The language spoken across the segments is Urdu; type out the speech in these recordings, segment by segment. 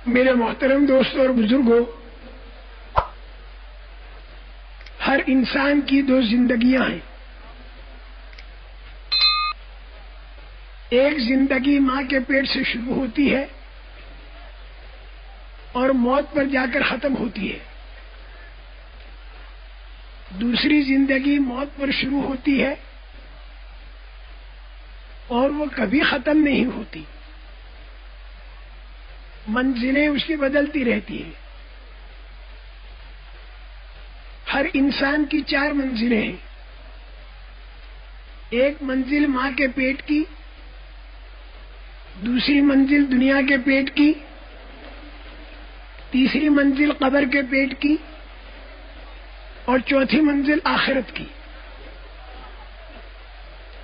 میرے محترم دوستوں اور بزرگوں، ہر انسان کی دو زندگیاں ہیں۔ ایک زندگی ماں کے پیٹ سے شروع ہوتی ہے اور موت پر جا کر ختم ہوتی ہے۔ دوسری زندگی موت پر شروع ہوتی ہے اور وہ کبھی ختم نہیں ہوتی، منزلیں اس کی بدلتی رہتی ہیں۔ ہر انسان کی 4 منزلیں ہیں۔ ایک منزل ماں کے پیٹ کی، دوسری منزل دنیا کے پیٹ کی، تیسری منزل قبر کے پیٹ کی اور چوتھی منزل آخرت کی۔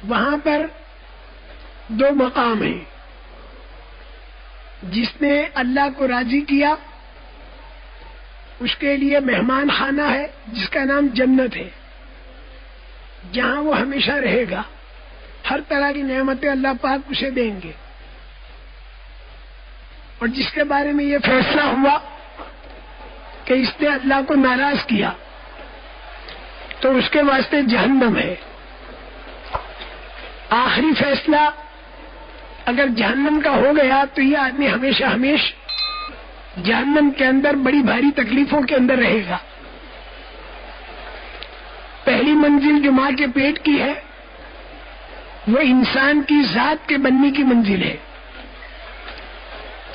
وہاں پر 2 مقام ہیں۔ جس نے اللہ کو راضی کیا اس کے لیے مہمان خانہ ہے جس کا نام جنت ہے، جہاں وہ ہمیشہ رہے گا۔ ہر طرح کی نعمتیں اللہ پاک اسے دیں گے۔ اور جس کے بارے میں یہ فیصلہ ہوا کہ اس نے اللہ کو ناراض کیا تو اس کے واسطے جہنم ہے۔ آخری فیصلہ اگر جہنم کا ہو گیا تو یہ آدمی ہمیشہ جہنم کے اندر بڑی بھاری تکلیفوں کے اندر رہے گا۔ پہلی منزل جو ماں کے پیٹ کی ہے وہ انسان کی ذات کے بننے کی منزل ہے۔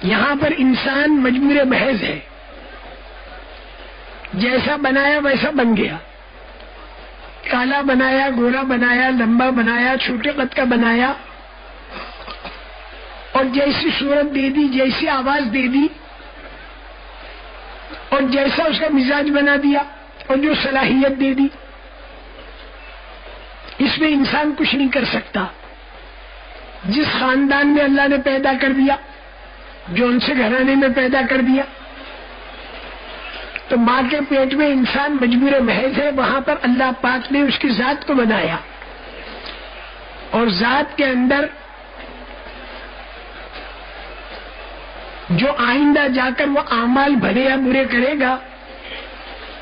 یہاں پر انسان مجبور محض ہے، جیسا بنایا ویسا بن گیا۔ کالا بنایا، گورا بنایا، لمبا بنایا، چھوٹے قد کا بنایا، اور جیسی صورت دے دی، جیسی آواز دے دی، اور جیسا اس کا مزاج بنا دیا، اور جو صلاحیت دے دی، اس میں انسان کچھ نہیں کر سکتا۔ جس خاندان میں اللہ نے پیدا کر دیا، جو ان سے گھرانے میں پیدا کر دیا، تو ماں کے پیٹ میں انسان مجبور محض ہے۔ وہاں پر اللہ پاک نے اس کی ذات کو بنایا، اور ذات کے اندر جو آئندہ جا کر وہ اعمال بھلے یا برے کرے گا،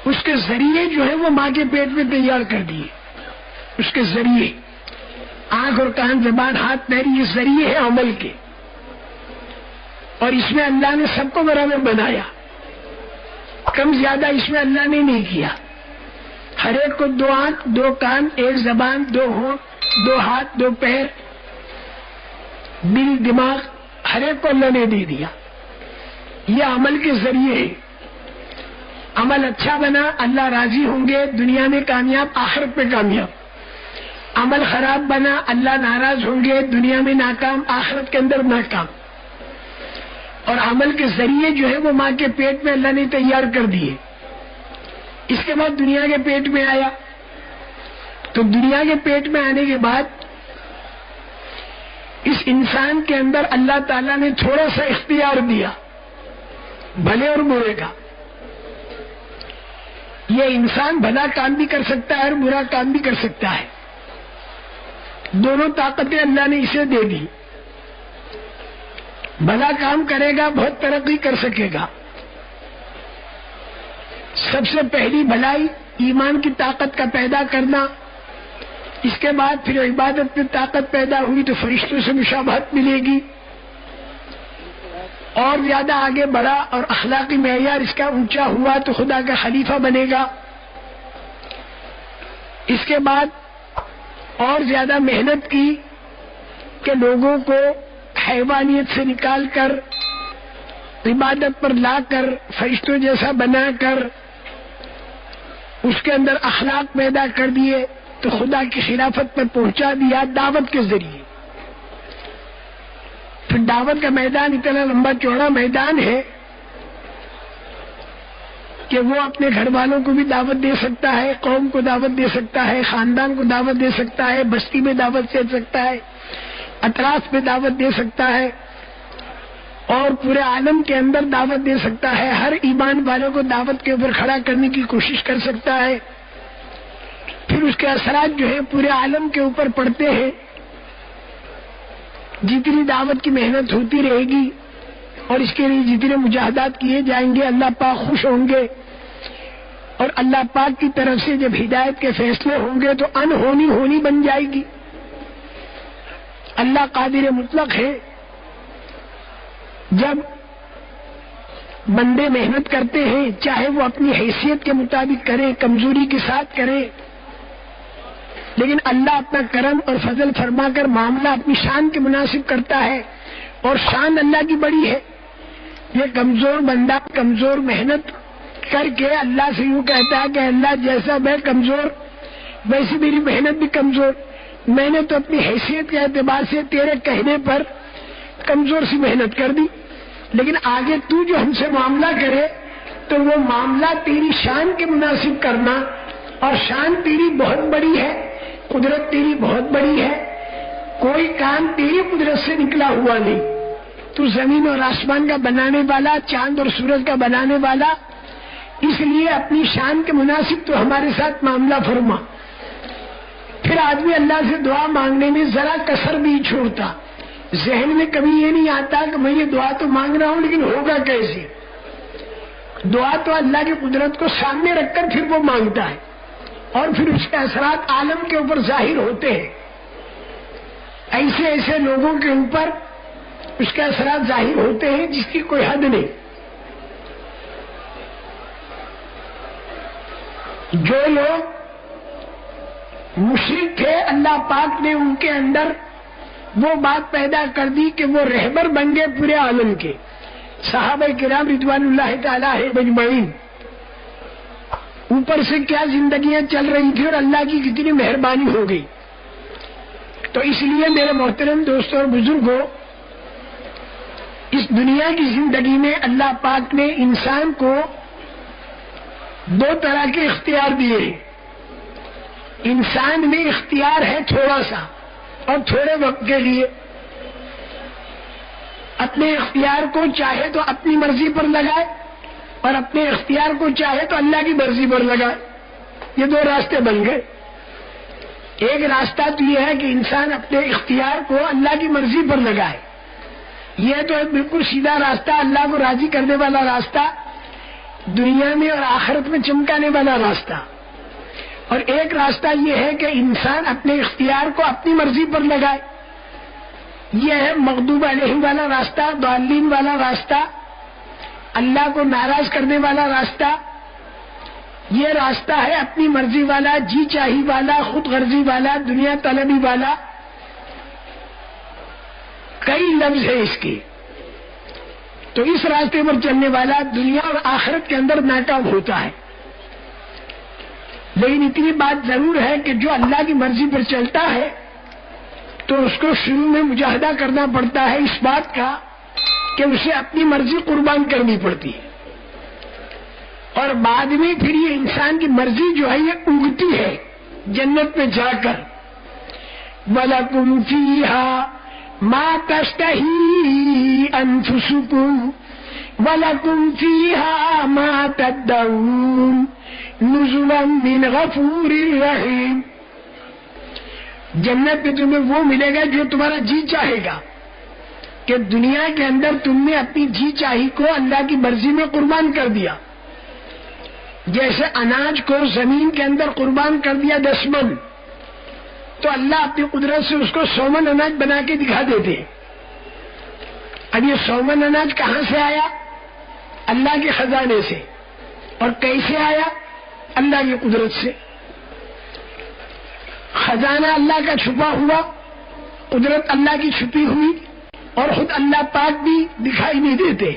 اس کے ذریعے جو ہے وہ ماں کے پیٹ میں تیار کر دیے۔ اس کے ذریعے آنکھ اور کان، زبان، ہاتھ، پیر، یہ ذریعے ہیں عمل کے، اور اس میں اللہ نے سب کو برابر بنایا۔ کم زیادہ اس میں اللہ نے نہیں کیا۔ ہر ایک کو 2 آنکھ، 2 کان، 1 زبان، 2 ہونٹ، 2 ہاتھ، 2 پیر، دل، دماغ، ہر ایک کو اللہ نے دے دیا۔ یہ عمل کے ذریعے ہے۔ عمل اچھا بنا، اللہ راضی ہوں گے، دنیا میں کامیاب، آخرت میں کامیاب۔ عمل خراب بنا، اللہ ناراض ہوں گے، دنیا میں ناکام، آخرت کے اندر ناکام۔ اور عمل کے ذریعے جو ہے وہ ماں کے پیٹ میں اللہ نے تیار کر دیے۔ اس کے بعد دنیا کے پیٹ میں آیا، تو دنیا کے پیٹ میں آنے کے بعد اس انسان کے اندر اللہ تعالیٰ نے تھوڑا سا اختیار دیا، بھلے اور برے کا۔ یہ انسان بھلا کام بھی کر سکتا ہے اور برا کام بھی کر سکتا ہے۔ دونوں طاقتیں اللہ نے اسے دے دی۔ بھلا کام کرے گا، بہت ترقی کر سکے گا۔ سب سے پہلی بھلائی ایمان کی طاقت کا پیدا کرنا، اس کے بعد پھر عبادت میں طاقت پیدا ہوئی تو فرشتوں سے مشابہت ملے گی، اور زیادہ آگے بڑھا اور اخلاقی معیار اس کا اونچا ہوا تو خدا کا خلیفہ بنے گا۔ اس کے بعد اور زیادہ محنت کی کہ لوگوں کو حیوانیت سے نکال کر عبادت پر لا کر فرشتوں جیسا بنا کر اس کے اندر اخلاق پیدا کر دیے تو خدا کی خلافت پر پہنچا دیا دعوت کے ذریعے۔ پھر دعوت کا میدان اتنا لمبا چوڑا میدان ہے کہ وہ اپنے گھر والوں کو بھی دعوت دے سکتا ہے، قوم کو دعوت دے سکتا ہے، خاندان کو دعوت دے سکتا ہے، بستی میں دعوت دے سکتا ہے، اطراف میں دعوت دے سکتا ہے، اور پورے عالم کے اندر دعوت دے سکتا ہے۔ ہر ایمان والوں کو دعوت کے اوپر کھڑا کرنے کی کوشش کر سکتا ہے۔ پھر اس کے اثرات جو ہیں پورے عالم کے اوپر پڑتے ہیں۔ جتنی دعوت کی محنت ہوتی رہے گی اور اس کے لیے جتنے مجاہدات کیے جائیں گے اللہ پاک خوش ہوں گے، اور اللہ پاک کی طرف سے جب ہدایت کے فیصلے ہوں گے تو انہونی ہونی بن جائے گی۔ اللہ قادر مطلق ہے، جب بندے محنت کرتے ہیں چاہے وہ اپنی حیثیت کے مطابق کریں، کمزوری کے ساتھ کریں، لیکن اللہ اپنا کرم اور فضل فرما کر معاملہ اپنی شان کے مناسب کرتا ہے، اور شان اللہ کی بڑی ہے۔ یہ کمزور بندہ کمزور محنت کر کے اللہ سے یوں کہتا ہے کہ اللہ جیسا میں کمزور ویسے میری محنت بھی کمزور، میں نے تو اپنی حیثیت کے اعتبار سے تیرے کہنے پر کمزور سی محنت کر دی، لیکن آگے تو جو ہم سے معاملہ کرے تو وہ معاملہ تیری شان کے مناسب کرنا، اور شان تیری بہت بڑی ہے، قدرت تیری بہت بڑی ہے، کوئی کام تیری قدرت سے نکلا ہوا نہیں۔ تو زمین اور آسمان کا بنانے والا، چاند اور سورج کا بنانے والا، اس لیے اپنی شان کے مناسب تو ہمارے ساتھ معاملہ فرما۔ پھر آدمی اللہ سے دعا مانگنے میں ذرا کسر نہیں چھوڑتا، ذہن میں کبھی یہ نہیں آتا کہ میں یہ دعا تو مانگ رہا ہوں لیکن ہوگا کیسے۔ دعا تو اللہ کی قدرت کو سامنے رکھ کر پھر وہ مانگتا ہے، اور پھر اس کے اثرات عالم کے اوپر ظاہر ہوتے ہیں۔ ایسے ایسے لوگوں کے اوپر اس کے اثرات ظاہر ہوتے ہیں جس کی کوئی حد نہیں۔ جو لوگ مشرک تھے اللہ پاک نے ان کے اندر وہ بات پیدا کر دی کہ وہ رہبر بن گئے پورے عالم کے۔ صحابہ کرام رضوان اللہ تعالی اجمعین، اوپر سے کیا زندگیاں چل رہی تھی اور اللہ کی کتنی مہربانی ہو گئی۔ تو اس لیے میرے محترم دوستوں اور بزرگوں، اس دنیا کی زندگی میں اللہ پاک نے انسان کو دو طرح کے اختیار دیے ہیں۔ انسان میں اختیار ہے تھوڑا سا اور تھوڑے وقت کے لیے، اپنے اختیار کو چاہے تو اپنی مرضی پر لگائے اور اپنے اختیار کو چاہے تو اللہ کی مرضی پر لگائے۔ یہ دو راستے بن گئے۔ ایک راستہ تو یہ ہے کہ انسان اپنے اختیار کو اللہ کی مرضی پر لگائے، یہ تو بالکل سیدھا راستہ، اللہ کو راضی کرنے والا راستہ، دنیا میں اور آخرت میں چمکانے والا راستہ۔ اور ایک راستہ یہ ہے کہ انسان اپنے اختیار کو اپنی مرضی پر لگائے، یہ ہے مغضوب علیہم والا راستہ، ضالین والا راستہ، اللہ کو ناراض کرنے والا راستہ۔ یہ راستہ ہے اپنی مرضی والا، جی چاہی والا، خود غرضی والا، دنیا طلبی والا۔ کئی لفظ ہے اس کے۔ تو اس راستے پر چلنے والا دنیا اور آخرت کے اندر ناکام ہوتا ہے۔ لیکن اتنی بات ضرور ہے کہ جو اللہ کی مرضی پر چلتا ہے تو اس کو شروع میں مجاہدہ کرنا پڑتا ہے اس بات کا کہ اسے اپنی مرضی قربان کرنی پڑتی ہے، اور بعد میں پھر یہ انسان کی مرضی جو ہے یہ اگتی ہے جنت میں جا کر۔ وَلَكُمْ فِيهَا مَا تَشْتَهِي أَنفُسُكُمْ وَلَكُمْ فِيهَا مَا تَدَّعُونَ نُزُلًا مِّنْ غَفُورٍ رَّحِيمٍ۔ جنت میں تمہیں وہ ملے گا جو تمہارا جی چاہے گا، کہ دنیا کے اندر تم نے اپنی جی چاہی کو اللہ کی مرضی میں قربان کر دیا، جیسے اناج کو زمین کے اندر قربان کر دیا 10 من، تو اللہ اپنی قدرت سے اس کو 100 من اناج بنا کے دکھا دیتے۔ اب یہ 100 من اناج کہاں سے آیا؟ اللہ کے خزانے سے۔ اور کیسے آیا؟ اللہ کی قدرت سے۔ خزانہ اللہ کا چھپا ہوا، قدرت اللہ کی چھپی ہوئی، اور خود اللہ پاک بھی دکھائی نہیں دیتے۔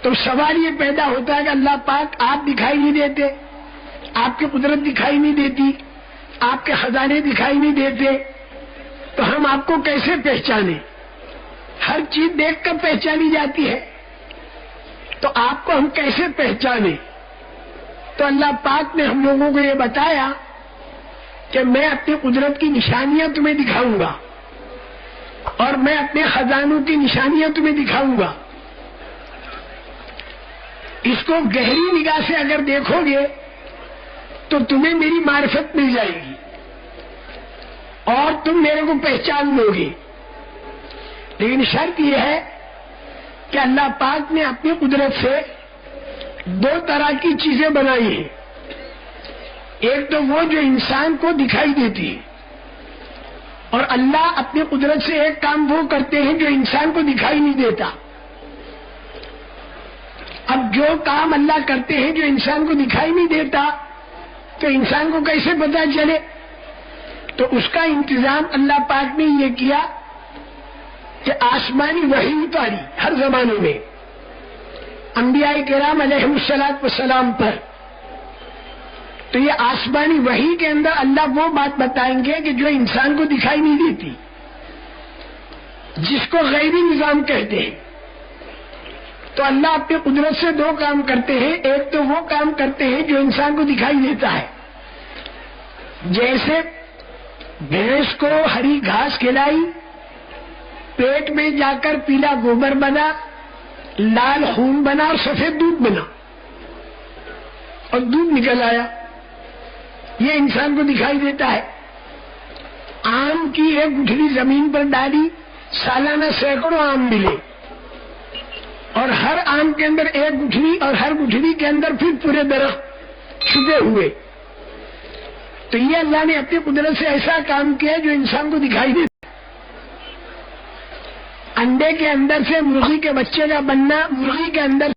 تو سوال یہ پیدا ہوتا ہے کہ اللہ پاک آپ دکھائی نہیں دیتے، آپ کی قدرت دکھائی نہیں دیتی، آپ کے خزانے دکھائی نہیں دیتے، تو ہم آپ کو کیسے پہچانے؟ ہر چیز دیکھ کر پہچانی جاتی ہے، تو آپ کو ہم کیسے پہچانے؟ تو اللہ پاک نے ہم لوگوں کو یہ بتایا کہ میں اپنی قدرت کی نشانیاں تمہیں دکھاؤں گا، اور میں اپنے خزانوں کی نشانیاں تمہیں دکھاؤں گا۔ اس کو گہری نگاہ سے اگر دیکھو گے تو تمہیں میری معرفت مل جائے گی اور تم میرے کو پہچان لو گے۔ لیکن شرط یہ ہے کہ اللہ پاک نے اپنی قدرت سے دو طرح کی چیزیں بنائی ہیں. ایک تو وہ جو انسان کو دکھائی دیتی ہے، اور اللہ اپنی قدرت سے ایک کام وہ کرتے ہیں جو انسان کو دکھائی نہیں دیتا. اب جو کام اللہ کرتے ہیں جو انسان کو دکھائی نہیں دیتا تو انسان کو کیسے پتہ چلے؟ تو اس کا انتظام اللہ پاک نے یہ کیا کہ آسمانی وحی اتاری ہر زمانے میں انبیاء کرام علیہ الصلوۃ والسلام پر. تو یہ آسمانی وحی کے اندر اللہ وہ بات بتائیں گے کہ جو انسان کو دکھائی نہیں دیتی، جس کو غیبی نظام کہتے ہیں. تو اللہ اپنی قدرت سے دو کام کرتے ہیں. ایک تو وہ کام کرتے ہیں جو انسان کو دکھائی دیتا ہے، جیسے بھینس کو ہری گھاس کھلائی، پیٹ میں جا کر پیلا گوبر بنا، لال خون بنا اور سفید دودھ بنا اور دودھ نکل آیا. یہ انسان کو دکھائی دیتا ہے. آم کی ایک گٹھلی زمین پر ڈالی، سالانہ سینکڑوں آم ملے، اور ہر آم کے اندر ایک گٹھلی اور ہر گٹھلی کے اندر پھر پورے درخت چھپے ہوئے. تو یہ اللہ نے اپنی قدرت سے ایسا کام کیا جو انسان کو دکھائی دیتا. انڈے کے اندر سے مرغی کے بچے کا بننا، مرغی کے اندر